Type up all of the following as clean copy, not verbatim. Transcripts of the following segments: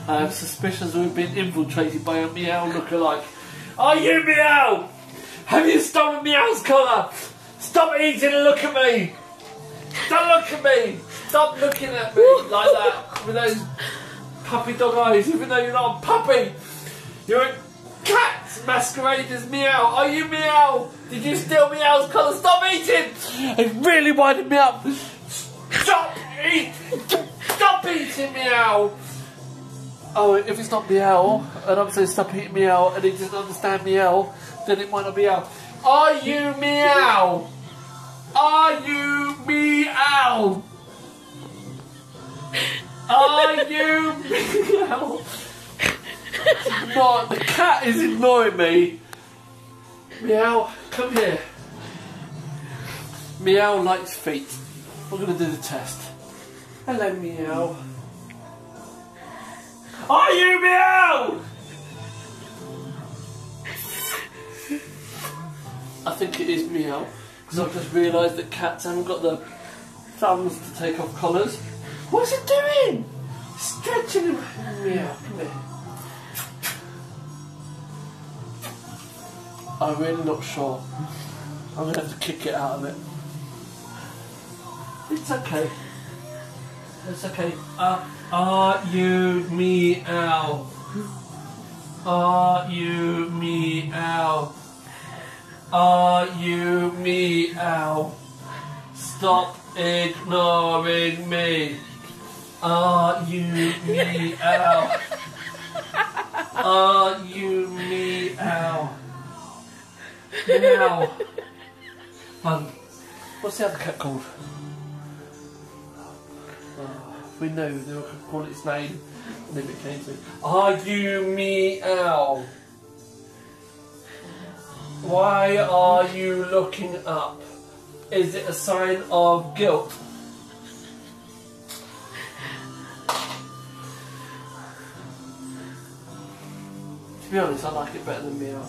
I have suspicions we've been infiltrated by a Meow lookalike. Are you Meow? Have you stolen Meow's collar? Stop eating and look at me! Don't look at me! Stop looking at me like that with those puppy dog eyes, even though you're not a puppy. You're a cat masquerading as Meow. Are you Meow? Did you steal Meow's collar? Stop eating! It's really winding me up. Stop eating! Stop eating Meow! Oh, if it's not Meow, and I'm saying stop eating Meow, and he doesn't understand Meow, then it might not be Meow. Are you Meow? Are you Meow? Are you Meow? No, the cat is ignoring me. Meow, come here. Meow likes feet. We're going to do the test. Hello, Meow. Are you Meow? I think it is Meow, because I've just realised that cats haven't got the thumbs to take off collars. What's it doing? Stretching him. Meow, come here. I'm really not sure. I'm going to have to kick it out of it. It's okay. It's okay. Are you Meow? Are you Meow? Are you Meow? Stop ignoring me. Are you Meow? Are you Meow? Meow. What's the other cat called? We know they were going to call its name, and then it came to. Are you Meow? Why are you looking up? Is it a sign of guilt? To be honest, I like it better than Meow.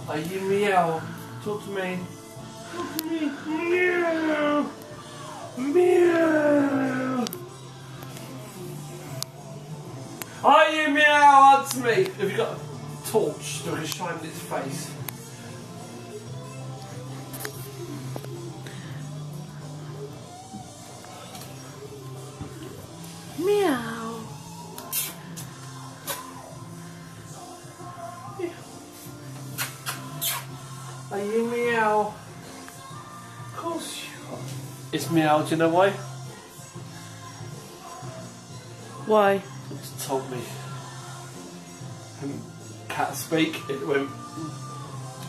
Are you Meow? Talk to me. Talk to me. Meow. Meow. Are you Meow? Answer me. Have you got a torch so I can shine its face? Meow. Are you Meow? Of course you are. It's Meow, do you know why? Why? It's told me. When cats speak, it went.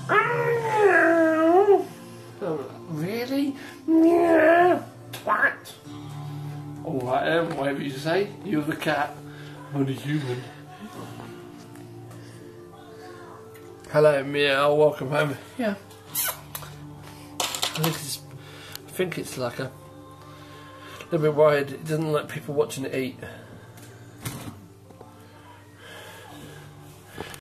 Meow. Oh, really? Meow. Twat. Alright then, whatever you say. You're the cat. I'm the human. Hello, Meow. Welcome home. Yeah. I think it's like a little bit worried. It doesn't like people watching it eat.